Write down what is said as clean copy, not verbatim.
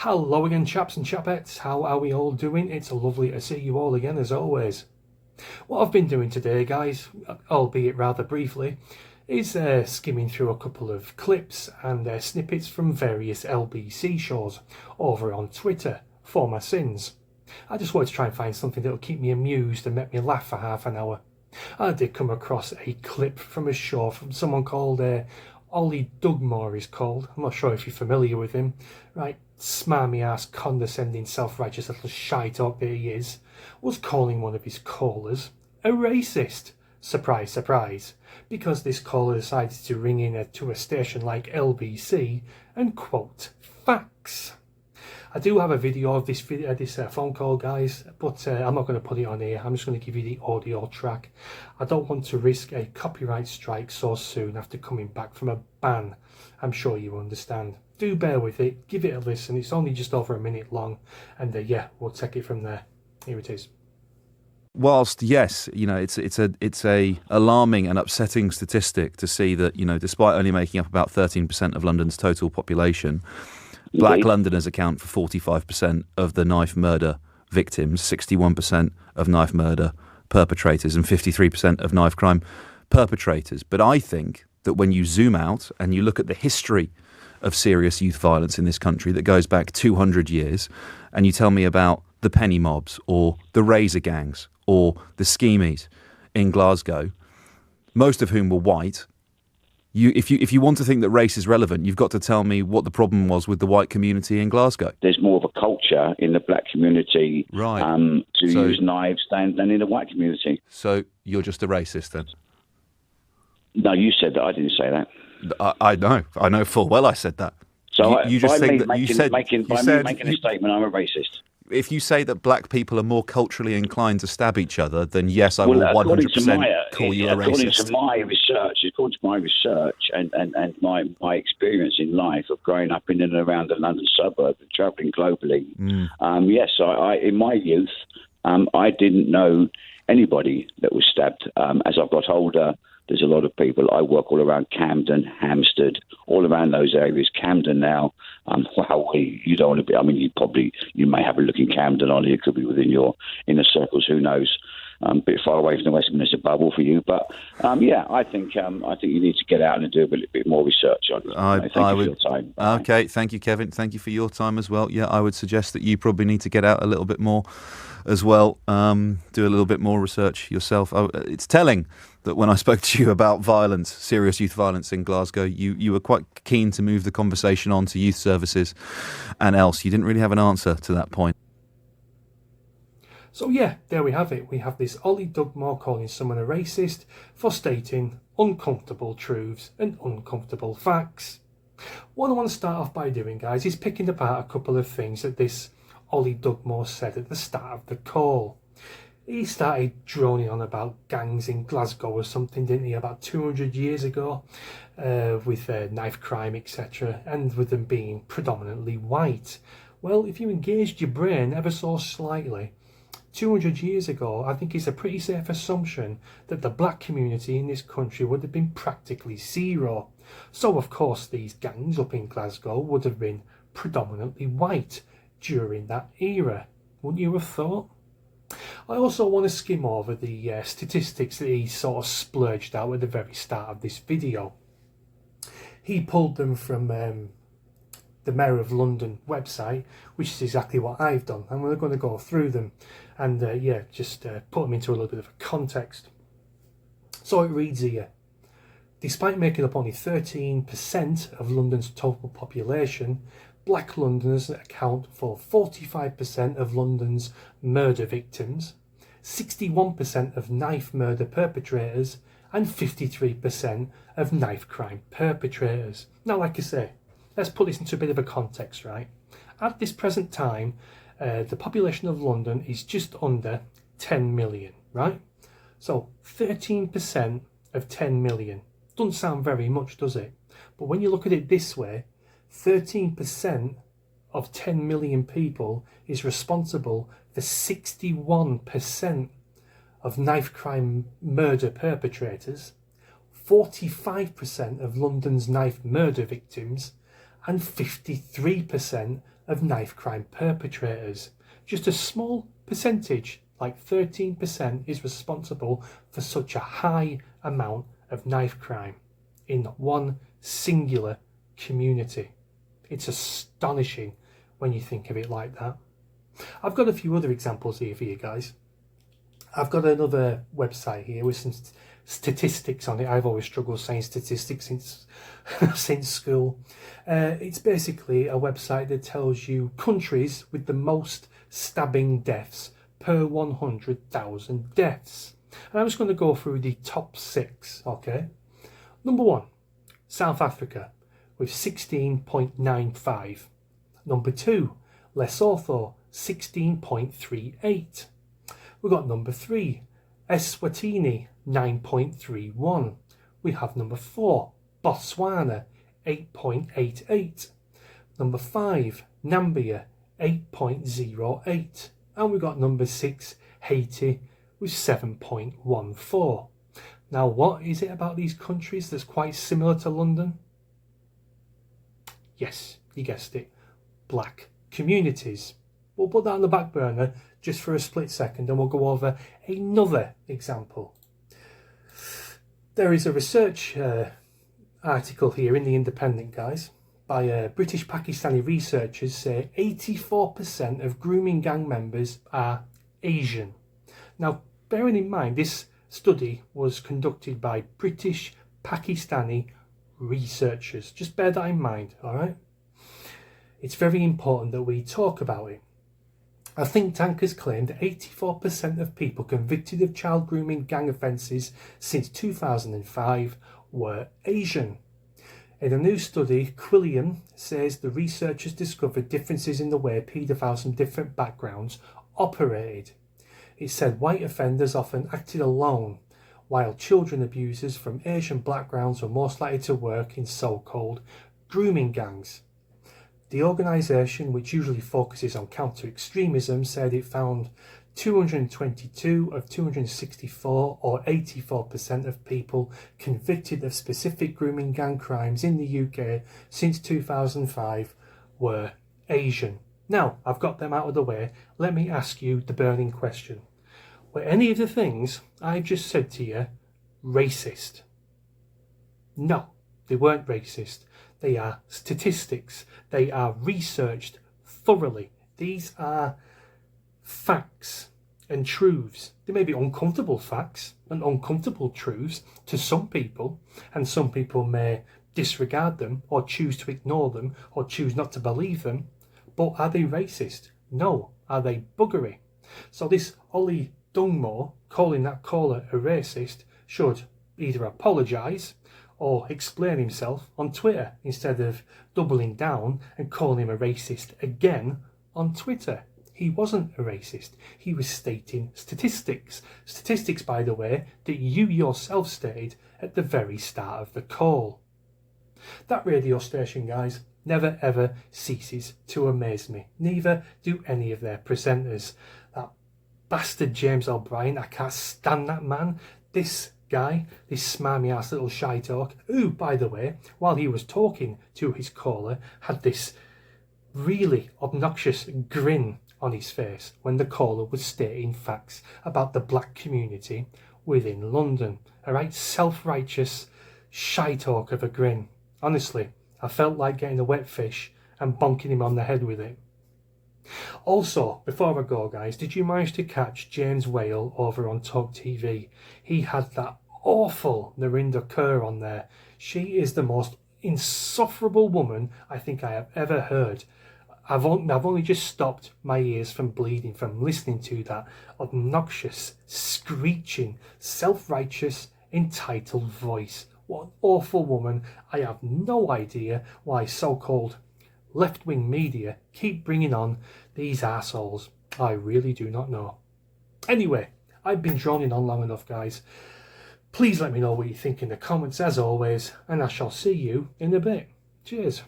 Hello again, chaps and chapettes. How are we all doing? It's lovely to see you all again, as always. What I've been doing today, guys, albeit rather briefly, is skimming through a couple of clips and snippets from various LBC shows over on Twitter for my sins. I just wanted to try and find something that will keep me amused and make me laugh for half an hour. I did come across a clip from a show from someone called Ollie Dugmore is called. I'm not sure if you're familiar with him. Right, smarmy ass, condescending, self-righteous little shite-hawk that he is, was calling one of his callers a racist. Surprise, surprise. Because this caller decided to ring in to a station like LBC and quote facts. I do have a video of this phone call, guys, but I'm not going to put it on here. I'm just going to give you the audio track. I don't want to risk a copyright strike so soon after coming back from a ban. I'm sure you understand. Do bear with it. Give it a listen. It's only just over a minute long. And yeah, we'll take it from there. Here it is. Whilst yes, it's a alarming and upsetting statistic to see that, despite only making up about 13% of London's total population, Black Londoners account for 45% of the knife murder victims, 61% of knife murder perpetrators, and 53% of knife crime perpetrators. But I think that when you zoom out and you look at the history of serious youth violence in this country that goes back 200 years, and you tell me about the penny mobs or the razor gangs or the schemies in Glasgow, most of whom were white. If you want to think that race is relevant, you've got to tell me what the problem was with the white community in Glasgow. There's more of a culture in the black community to use knives than in the white community. So you're just a racist then? No, you said that. I didn't say that. I know full well I said that. So you just think that you said making a statement, I'm a racist. If you say that black people are more culturally inclined to stab each other, then yes, I will 100% call you a racist. According to my research and my experience in life of growing up in and around the London suburb and travelling globally, yes, I in my youth, I didn't know anybody that was stabbed. As I've got older, there's a lot of people. I work all around Camden, Hampstead, all around those areas. Camden now, you don't want to be. I mean, you may have a look in Camden on it. It could be within your inner circles. Who knows? A bit far away from the Westminster bubble for you, but yeah, I think you need to get out and do a bit more research on it. Thank you for your time. Okay, thank you, Kevin. Thank you for your time as well. Yeah, I would suggest that you probably need to get out a little bit more as well. Do a little bit more research yourself. It's telling that when I spoke to you about violence, serious youth violence in Glasgow, you were quite keen to move the conversation on to youth services and else. You didn't really have an answer to that point. So yeah, there we have it. We have this Ollie Dugmore calling someone a racist for stating uncomfortable truths and uncomfortable facts. What I want to start off by doing, guys, is picking apart a couple of things that this Ollie Dugmore said at the start of the call. He started droning on about gangs in Glasgow or something, didn't he, about 200 years ago, with knife crime, etc., and with them being predominantly white. Well, if you engaged your brain ever so slightly, 200 years ago, I think it's a pretty safe assumption that the black community in this country would have been practically zero. So, of course, these gangs up in Glasgow would have been predominantly white during that era. Wouldn't you have thought? I also want to skim over the statistics that he sort of splurged out at the very start of this video. He pulled them from the Mayor of London website, which is exactly what I've done, and we're going to go through them and just put them into a little bit of a context. So it reads here: despite making up only 13% of London's total population, black Londoners account for 45% of London's murder victims, 61% of knife murder perpetrators, and 53% of knife crime perpetrators. Now, like I say, let's put this into a bit of a context, right? At this present time, the population of London is just under 10 million, right? So 13% of 10 million. Doesn't sound very much, does it? But when you look at it this way, 13% of 10 million people is responsible for 61% of knife crime murder perpetrators, 45% of London's knife murder victims, and 53% of knife crime perpetrators. Just a small percentage, like 13%, is responsible for such a high amount of knife crime in one singular community. It's astonishing when you think of it like that. I've got a few other examples here for you guys. I've got another website here with some statistics on it. I've always struggled saying statistics since school. It's basically a website that tells you countries with the most stabbing deaths per 100,000 deaths. And I'm just going to go through the top 6, okay? Number 1, South Africa with 16.95. Number 2, Lesotho, 16.38. We've got number 3, Eswatini, 9.31. We have number 4, Botswana, 8.88. Number 5, Namibia, 8.08. And we've got number 6, Haiti, with 7.14. Now, what is it about these countries that's quite similar to London? Yes, you guessed it, black communities. We'll put that on the back burner just for a split second and we'll go over another example. There is a research article here in The Independent, guys, by British Pakistani researchers say 84% of grooming gang members are Asian. Now, bearing in mind, this study was conducted by British Pakistani researchers. Just bear that in mind, all right? It's very important that we talk about it. A think tank has claimed that 84% of people convicted of child grooming gang offences since 2005 were Asian. In a new study, Quelle says the researchers discovered differences in the way paedophiles from different backgrounds operated. It said white offenders often acted alone, while children abusers from Asian backgrounds were most likely to work in so-called grooming gangs. The organisation, which usually focuses on counter-extremism, said it found 222 of 264, or 84% of people convicted of specific grooming gang crimes in the UK since 2005 were Asian. Now, I've got them out of the way. Let me ask you the burning question. Were any of the things I've just said to you racist? No, they weren't racist. They are statistics. They are researched thoroughly. These are facts and truths. They may be uncomfortable facts and uncomfortable truths to some people, and some people may disregard them or choose to ignore them or choose not to believe them. But are they racist? No. Are they buggery? So this Ollie Dungmore calling that caller a racist should either apologise or explain himself on Twitter instead of doubling down and calling him a racist again on Twitter. He wasn't a racist. He was stating statistics. Statistics, by the way, that you yourself stated at the very start of the call. That radio station, guys, never ever ceases to amaze me. Neither do any of their presenters. That bastard James O'Brien, I can't stand that man. This guy, this smarmy ass little shite-hawk, who, by the way, while he was talking to his caller, had this really obnoxious grin on his face when the caller was stating facts about the black community within London. A right self-righteous shite-hawk of a grin. Honestly, I felt like getting a wet fish and bonking him on the head with it. Also, before I go, guys, did you manage to catch James Whale over on Talk TV? He had that awful Narinder Kaur on there. She is the most insufferable woman I think I have ever heard. I've only just stopped my ears from bleeding from listening to that obnoxious, screeching, self-righteous, entitled voice. What an awful woman. I have no idea why so-called left-wing media keep bringing on these assholes. I really do not know. Anyway, I've been droning on long enough, guys. Please let me know what you think in the comments as always, and I shall see you in a bit. Cheers.